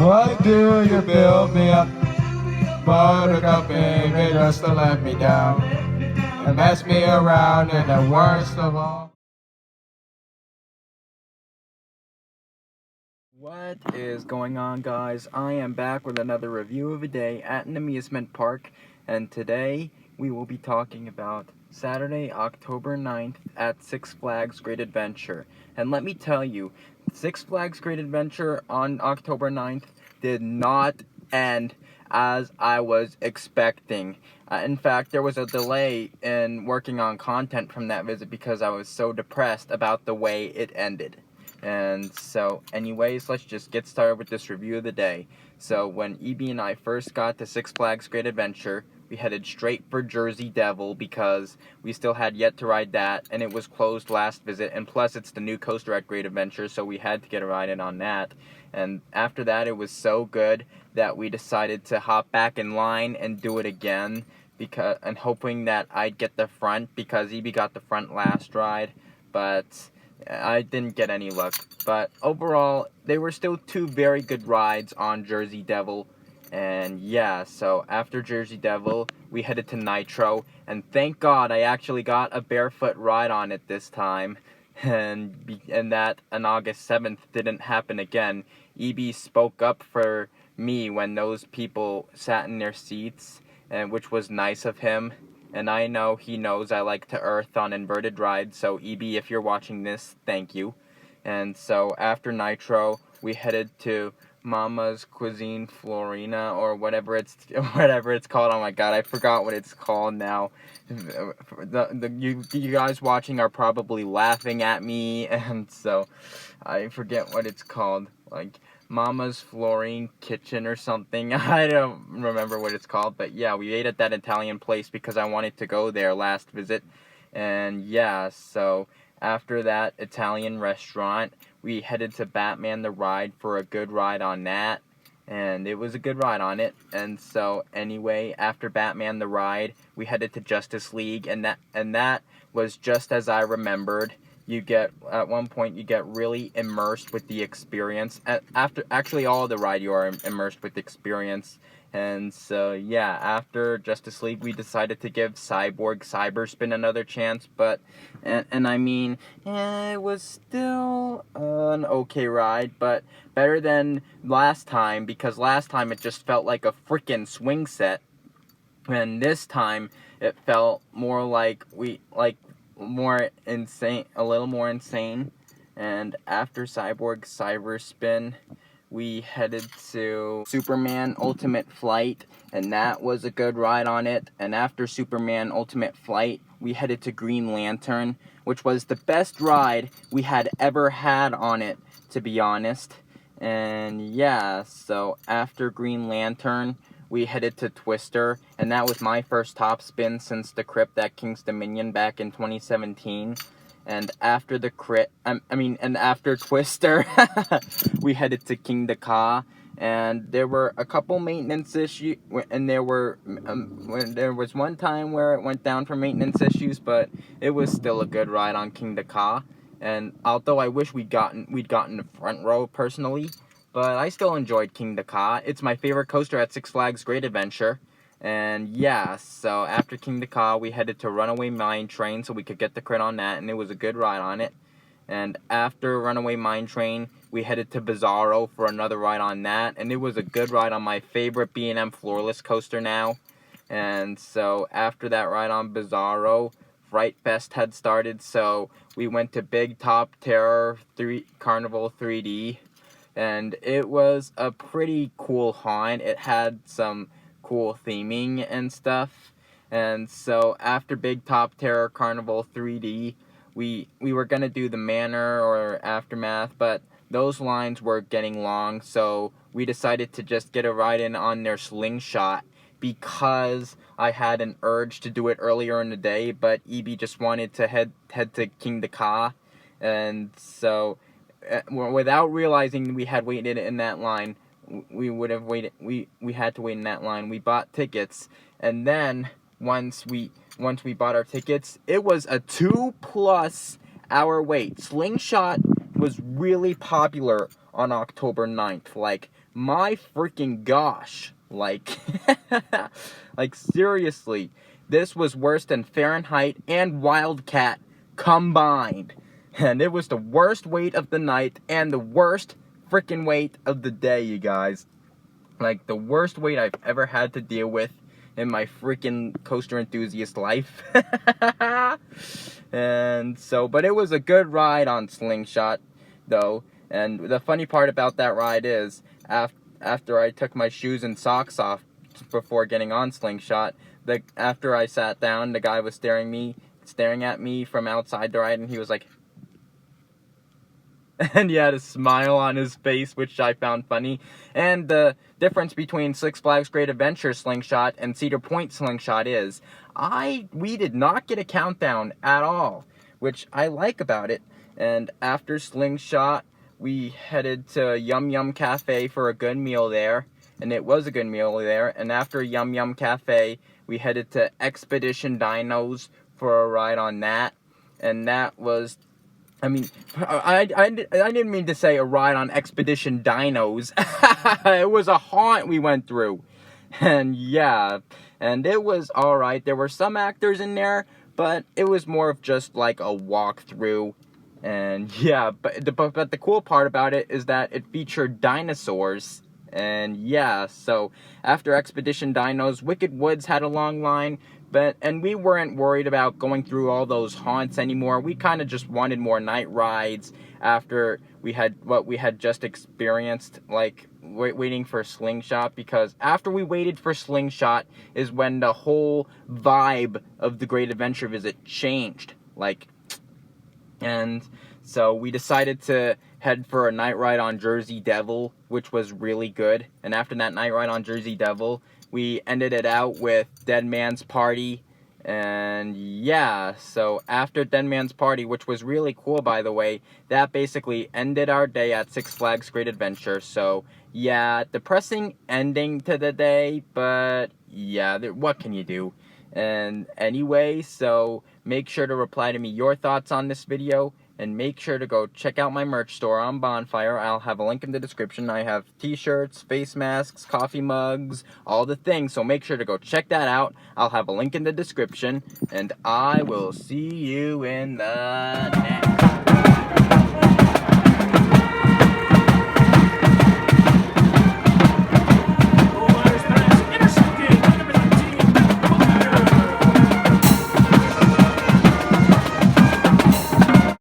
Why do you build me up? Buttercup, baby, just to let me down and mess me around, and the worst of all. What is going on, guys? I am back with another review of a day at an amusement park, and today we will be talking about Saturday, October 9th at Six Flags Great Adventure. And let me tell you, Six Flags Great Adventure on October 9th did not end as I was expecting. In fact, there was a delay in working on content from that visit because I was so depressed about the way it ended. And so, anyways, let's just get started with this review of the day. So, when EB and I first got to Six Flags Great Adventure, we headed straight for Jersey Devil because we still had yet to ride that, and it was closed last visit, and plus it's the new coaster at Great Adventure, so we had to get a ride in on that. And after that, it was so good that we decided to hop back in line and do it again, and hoping that I'd get the front, because EB got the front last ride, but I didn't get any luck. But overall, they were still two very good rides on Jersey Devil. And yeah, so after Jersey Devil, we headed to Nitro, and thank God I actually got a barefoot ride on it this time, and that on August 7th didn't happen again. EB spoke up for me when those people sat in their seats, and which was nice of him. And I know he knows I like to earth on inverted rides, so EB, if you're watching this, thank you. And so after Nitro, we headed to Mama's Cuisine Florina, or whatever it's called. Oh my god, I forgot what it's called now. You guys watching are probably laughing at me, and so I forget what it's called. Like Mama's Florine Kitchen or something. I don't remember what it's called, but yeah, we ate at that Italian place because I wanted to go there last visit. And yeah, so after that Italian restaurant, we headed to Batman the Ride for a good ride on that, and it was a good ride on it. And so anyway, after Batman the Ride, we headed to Justice League, and that was just as I remembered. At one point you get really immersed with the experience. After actually all the ride, you are immersed with the experience. And so yeah, after Justice League, we decided to give Cyborg Cyberspin another chance, but I mean, it was still an okay ride, but better than last time, because last time it just felt like a freaking swing set, and this time it felt more like more insane, a little more insane. And after Cyborg Cyberspin, we headed to Superman Ultimate Flight, and that was a good ride on it. And after Superman Ultimate Flight, we headed to Green Lantern, which was the best ride we had ever had on it, to be honest. And yeah, so after Green Lantern, we headed to Twister, and that was my first top spin since the Crypt at King's Dominion back in 2017. And after after Twister, we headed to King Dakar, and there were a couple maintenance issues, and there was one time where it went down for maintenance issues, but it was still a good ride on King Dakar. And although I wish we'd gotten the front row personally, but I still enjoyed King Dakar. It's my favorite coaster at Six Flags Great Adventure. And yeah, so after King Dakar, we headed to Runaway Mine Train so we could get the crit on that, and it was a good ride on it. And after Runaway Mine Train, we headed to Bizarro for another ride on that, and it was a good ride on my favorite B&M floorless coaster now. And so after that ride on Bizarro, Fright Fest had started, so we went to Big Top Terror Carnival 3D, and it was a pretty cool haunt. It had some cool theming and stuff. And so after Big Top Terror Carnival 3D, we were gonna do the Manor or Aftermath, but those lines were getting long, so we decided to just get a ride in on their Slingshot, because I had an urge to do it earlier in the day, but EB just wanted to head to King Dakar. And so without realizing we had waited in that line, we had to wait in that line. We bought tickets, and then once we bought our tickets, it was a 2+ hour wait. Slingshot was really popular on October 9th. Like, my freaking gosh. Like, like, seriously, this was worse than Fahrenheit and Wildcat combined. And it was the worst wait of the night and the worst freaking wait of the day, you guys. Like, the worst wait I've ever had to deal with in my freaking coaster enthusiast life. And so, but it was a good ride on Slingshot, though. And the funny part about that ride is, after I took my shoes and socks off before getting on Slingshot, after I sat down, the guy was staring at me from outside the ride, and he was like, and he had a smile on his face, which I found funny. And the difference between Six Flags Great Adventure Slingshot and Cedar Point Slingshot is, we did not get a countdown at all, which I like about it. And after Slingshot, we headed to Yum Yum Cafe for a good meal there, and it was a good meal there. And after Yum Yum Cafe, we headed to Expedition Dinos for a ride on that, and that was, I mean, I didn't mean to say a ride on Expedition Dinos. It was a haunt we went through. And yeah, and it was alright. There were some actors in there, but it was more of just like a walkthrough. And yeah, but the cool part about it is that it featured dinosaurs. And yeah, so after Expedition Dinos, Wicked Woods had a long line. And we weren't worried about going through all those haunts anymore. We kind of just wanted more night rides after we had what we had just experienced, like waiting for Slingshot. Because after we waited for Slingshot is when the whole vibe of the Great Adventure Visit changed. And so we decided to head for a night ride on Jersey Devil, which was really good. And after that night ride on Jersey Devil, we ended it out with Dead Man's Party. And yeah, so after Dead Man's Party, which was really cool, by the way, that basically ended our day at Six Flags Great Adventure. So yeah, depressing ending to the day, but yeah, what can you do? And anyway, so make sure to reply to me your thoughts on this video. And make sure to go check out my merch store on Bonfire. I'll have a link in the description. I have t-shirts, face masks, coffee mugs, all the things. So make sure to go check that out. I'll have a link in the description. And I will see you in the next